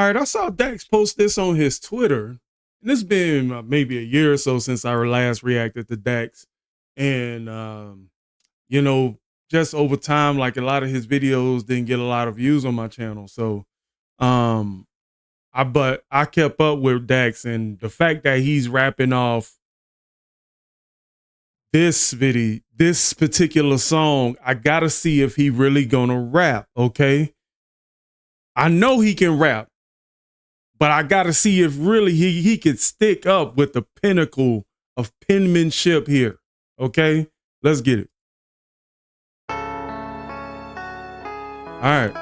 All right, I saw Dax post this on his Twitter, and it's been maybe a year or so since I last reacted to Dax. And, you know, just over time, like a lot of his videos didn't get a lot of views on my channel. So I kept up with Dax, and the fact that he's rapping off this particular song, I gotta see if he really gonna rap, okay? I know he can rap, but I gotta see if really he can stick up with the pinnacle of penmanship here, okay? Let's get it. All right.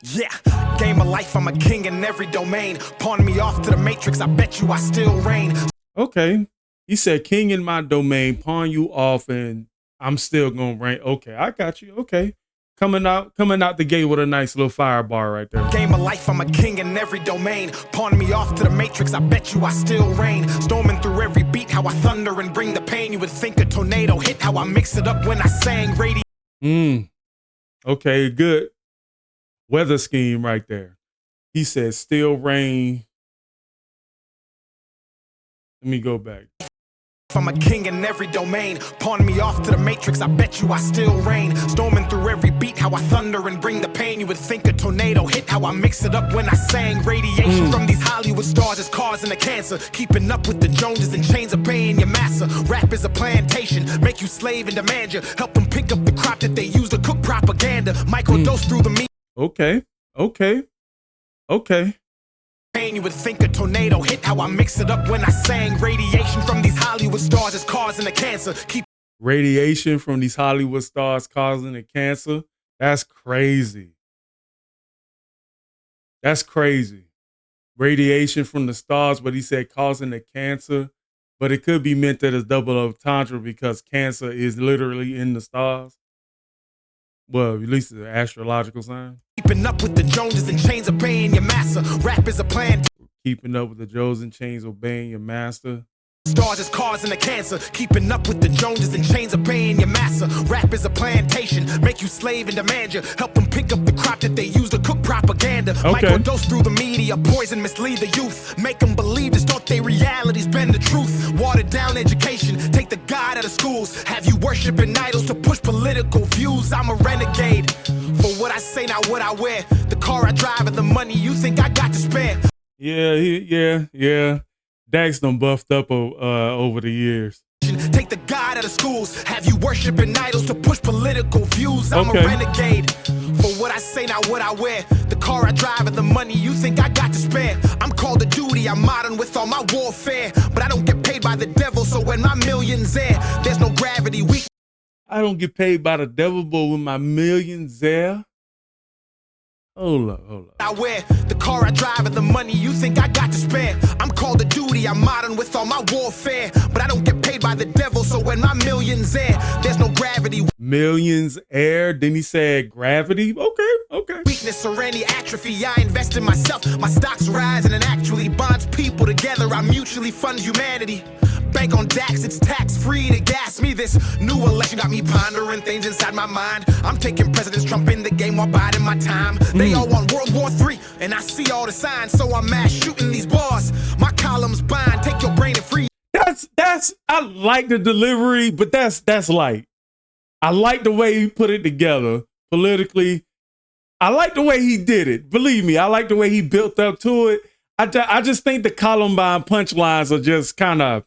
Yeah, game of life, I'm a king in every domain. Pawn me off to the matrix, I bet you I still reign. Okay, he said king in my domain, pawn you off, and I'm still gonna reign. Okay, I got you. Okay, coming out the gate with a nice little fire bar right there. Game of life, I'm a king in every domain. Pawn me off to the matrix, I bet you I still reign. Storming through every beat, how I thunder and bring the pain. You would think a tornado hit, how I mix it up when I sang radio. Okay, good weather scheme right there. He said still rain. Let me go back. I'm a king in every domain. Pawn me off to the matrix, I bet you I still reign. Storming through every beat, how I thunder and bring the pain. You would think a tornado hit, how I mix it up when I sang. Radiation from these Hollywood stars is causing a cancer. Keeping up with the Joneses and chains of paying your master. Rap is a plantation, make you slave and demand you. Help them pick up the crop that they use to cook propaganda. Microdose through the meat. Okay. You would think a tornado hit, how I mix it up when I sang. Radiation from these Hollywood stars is causing a cancer. Radiation from these Hollywood stars causing a cancer. That's crazy. That's crazy. Radiation from the stars, but he said causing a cancer. But it could be meant that as double entendre because cancer is literally in the stars. Well, at least it's an astrological sign. Keeping up with the Joneses and chains obeying your master. Rap is a plan. Keeping up with the Joneses and chains obeying your master. Stars is causing a cancer. Keeping up with the Joneses and chains obeying your master. Rap is a plantation, make you slave and demand you. Help them pick up the crop that they use to cook propaganda. Microdose through the media, poison, mislead the youth. Make them believe this, thought they realities bend the truth. Watered down education, take the God out of schools. Have you worshiping idols to push political views. I'm a renegade, for what I say, not what I wear. The car I drive and the money you think I got to spare. Yeah. Dax done buffed up over the years. Take the God out of schools. Have you worshiping idols to push political views. I'm a renegade, for what I say, not what I wear. The car I drive and the money you think I got to spare. I'm called to duty, I'm modern with all my warfare. But I don't get paid by the devil, so when my millions there, there's no gravity. I don't get paid by the devil, but with my millions there. Hold up. I wear the car I drive and the money you think I got to spare. I'm called to duty, I'm modern with all my warfare. But I don't get paid by the devil, so when my millions there, there's no gravity. Millions air, then he said gravity. Okay. Weakness or any atrophy, I invest in myself. My stocks rise and it actually bonds people together. I mutually fund humanity. Bank on Dax, it's tax-free to gas me. This new election got me pondering things inside my mind. I'm taking President Trump in the game while biding my time. They all want World War III, and I see all the signs, so I'm mass shooting these bars. My columns bind, take your brain and free. That's I like the delivery, but that's light. I like the way he put it together politically. I like the way he did it. Believe me, I like the way he built up to it. I just think the Columbine punchlines are just kind of,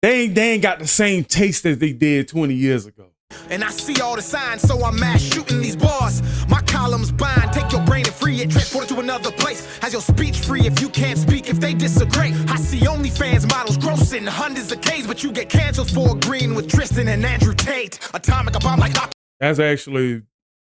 they ain't got the same taste as they did 20 years ago. And I see all the signs, so I'm mass shooting these bars. My columns bind, take your brain and free it, transport it to another place. Has your speech free if you can't speak, if they disagree. I see OnlyFans models grossing hundreds of Ks, but you get canceled for agreeing with Tristan and Andrew Tate. Atomic bomb like that's actually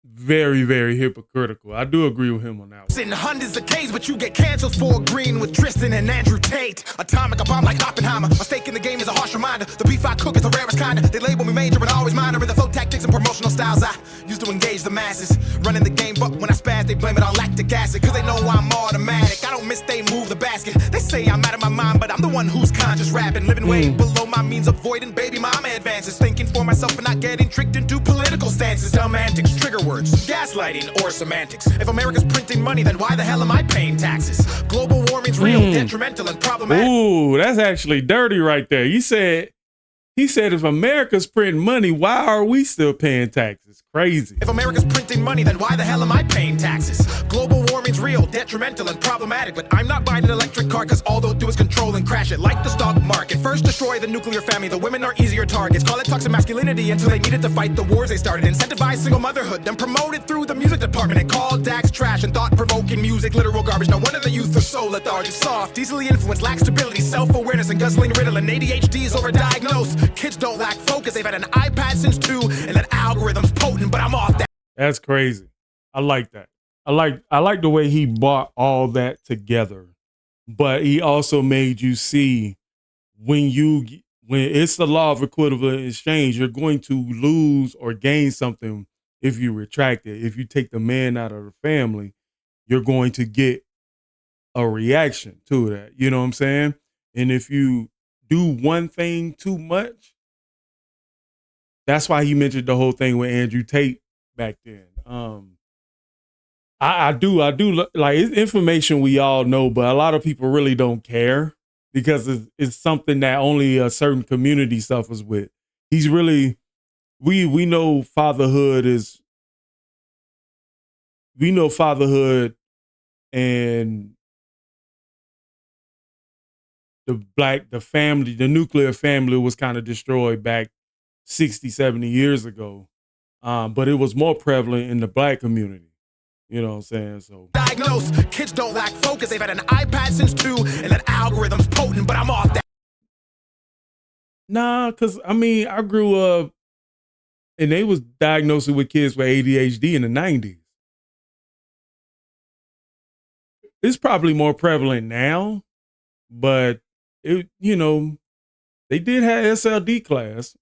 very, very hypocritical. I do agree with him on that one. In hundreds of Ks, but you get canceled for agreeing with Tristan and Andrew Tate. Atomic bomb like Oppenheimer. My stake in the game is a harsh reminder. The beef I cook is the rarest kind. They label me major, but always minor in the flow tactics and promotional styles I use. refuse to engage the masses. Running the game, but when I spaz, they blame it on lactic acid. Cause they know I'm automatic. I don't miss, they move the basket. They say I'm out of my mind, but I'm the one who's conscious rapping. Living way below my means, avoiding baby mama advances. Thinking for myself and not getting tricked into political stances. Dumb antics, trigger words, gaslighting, or semantics. If America's printing money, then why the hell am I paying taxes? Global warming's real, detrimental, and problematic. Ooh, that's actually dirty right there. He said if America's printing money, why are we still paying taxes? Crazy. If America's printing money, then why the hell am I paying taxes? Global warming's real, detrimental, and problematic. But I'm not buying an electric car, cause all they'll do is control and crash it. Like the stock market. First destroy the nuclear family, the women are easier targets. Call it toxic masculinity until they needed to fight the wars they started. Incentivize single motherhood, then promote it through the music department. And call Dax trash and thought-provoking music, literal garbage. No wonder the youth are so lethargic. Soft, easily influenced, lack stability, self-awareness, and guzzling Ritalin. ADHD is overdiagnosed. Kids don't lack focus, they've had an iPad since 2, and that algorithm's potent, but I'm off that. That's crazy. I like that. I like the way he brought all that together, but he also made you see when it's the law of equivalent exchange, you're going to lose or gain something if you retract it. If you take the man out of the family, you're going to get a reaction to that. You know what I'm saying? And if you do one thing too much, that's why he mentioned the whole thing with Andrew Tate back then. I do like, it's information we all know, but a lot of people really don't care because it's something that only a certain community suffers with. He's really, we know fatherhood and the nuclear family was kind of destroyed back 60, 70 years ago. But it was more prevalent in the black community. You know what I'm saying? So diagnosed, kids don't lack focus. They've had an iPad since 2, and that algorithm's potent, but I'm off that. Nah, cause I mean, I grew up and they was diagnosing with kids with ADHD in the 90s. It's probably more prevalent now, but they did have SLD class.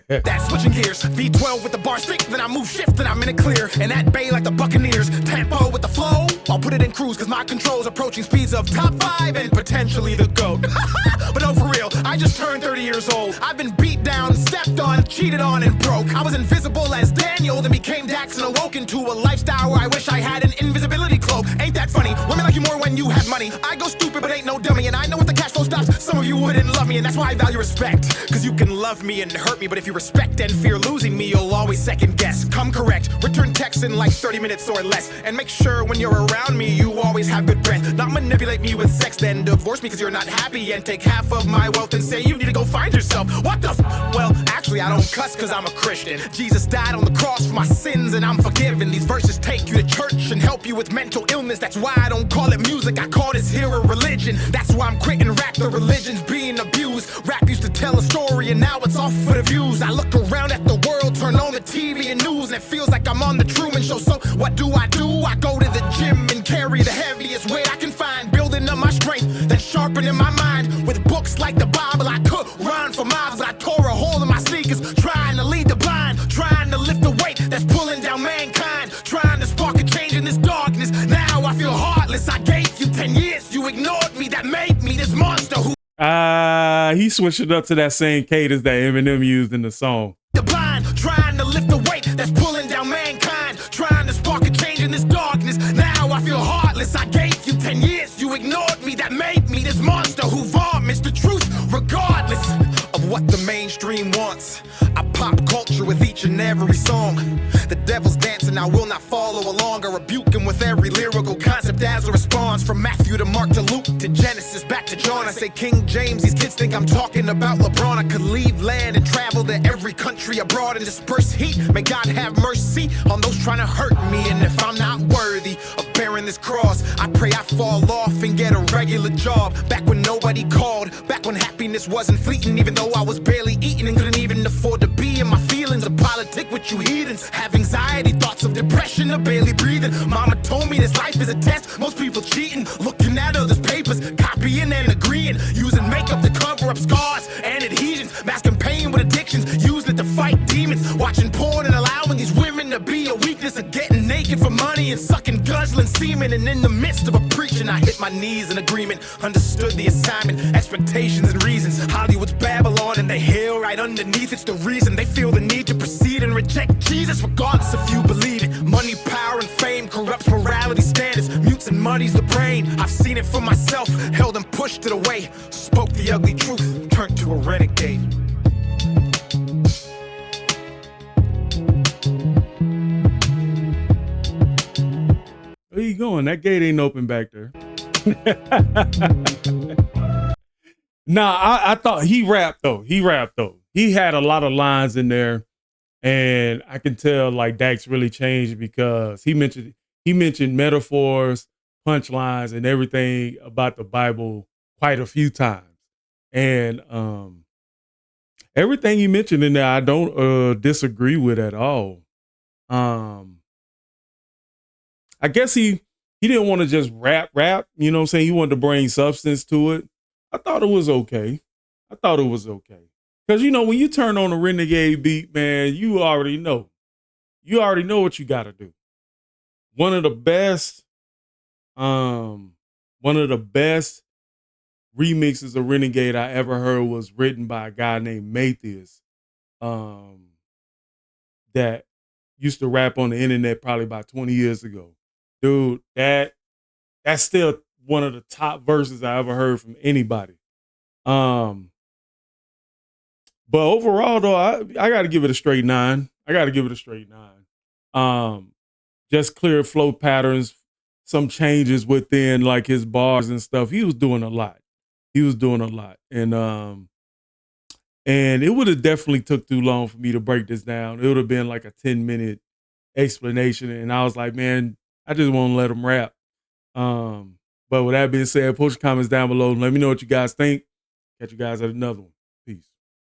That's switching gears. V12 with the bar stick, then I move shift, then I'm in it clear. And that bay like the Buccaneers. Tempo with the flow, I'll put it in cruise, cause my control's approaching speeds of top 5 and potentially the GOAT. But no, for real, I just turned 30 years old. I've been beat down, stepped on, cheated on, and broke. I was invisible as Daniel, then became Dax and awoke into a lifestyle where I wish I had an invisibility cloak. Ain't that funny? Women like you more when you have money. I go stupid, but ain't no dummy, and I know if the cash flow stops, some of you wouldn't love me, and that's why I value respect. Cause you can love me and hurt me, but if you respect and fear losing me, you'll always second guess. Come correct, return text in like 30 minutes or less, and make sure when you're around me, you always have good breath. Not manipulate me with sex, then divorce me cause you're not happy, and take half of my wealth and say you need to go find yourself. What the Well, actually I don't cuss cause I'm a Christian. Jesus died on the cross for my sins and I'm forgiven. These verses take you to church and help you with mental illness. That's why I don't call it music, I call this here a religion. That's why I'm quitting rap, the religion's being abused. Rap used to tell a story and now it's all for the views. I look around at the world, turn on the TV and news, and it feels like I'm on the Truman Show. So what do? I go to the gym and carry the heaviest weight I can find, building up my strength, then sharpening my mind with books like the Bible. I could run for miles, but I tore a hole in my sneakers, trying to lead the blind, trying to lift the weight that's pulling down mankind, trying to spark a change in this darkness. Now I feel heartless. I gave you 10 years, you ignored me, that made me this monster who he switched it up to that same cadence that Eminem used in the song. The blind, trying to lift the weight that's pulling down mankind, trying to spark a change in this darkness. Now I feel heartless. I gave you 10 years, you ignored me, that made me this monster who vomits the truth regardless of what the mainstream wants. I pop culture with each and every song. The devil's dancing, I will not follow along. I rebuke him with every lyrical concept as a response. From Matthew to Mark to Luke to Genesis back to John. I say King James, these kids think I'm talking about LeBron. I could leave land and travel to every country abroad and disperse heat. May God have mercy on those trying to hurt me. And if I'm not worthy of bearing this cross, I pray I fall off and get a regular job. Back when nobody called, back when happiness wasn't fleeting, even though I was barely eating and couldn't even afford to be in my feelings. A politic with you heathens, have anxiety, thoughts of depression, or barely breathing. Mama told me this life is a test, most people cheating, looking at others' papers, copying and agreeing, using makeup to cover up scars and adhesions, masking pain with addictions, using it to fight demons, watching porn and allowing these women to be a weakness of getting naked for money and sucking guzzling semen. And in the midst of a preaching, I hit my knees in agreement. Understood the assignment, expectations and reasons. Hollywood's Babylon and the hill right underneath. It's the reason they feel the need to proceed and reject Jesus, regardless if you believe it. Money, power, and fame corrupts morality standards, mutes and muddies the brain. I've seen it for myself, held and pushed it away. Spoke the ugly truth, turned to a renegade. Where you going? That gate ain't open back there. Nah, I thought he rapped though. He had a lot of lines in there, and I can tell like Dax really changed because he mentioned metaphors, punchlines, and everything about the Bible quite a few times. And everything he mentioned in there, I don't disagree with at all. I guess he didn't want to just rap, you know what I'm saying? He wanted to bring substance to it. I thought it was okay. Because, you know, when you turn on a Renegade beat, man, you already know. You already know what you got to do. One of the best remixes of Renegade I ever heard was written by a guy named Matthias that used to rap on the internet probably about 20 years ago. Dude, that's still one of the top verses I ever heard from anybody. But overall, though, I got to give it a straight 9. Just clear flow patterns, some changes within like his bars and stuff. He was doing a lot. And it would have definitely took too long for me to break this down. It would have been like a 10-minute explanation. And I was like, man, I just want to let him rap. But with that being said, post your comments down below and let me know what you guys think. Catch you guys at another one.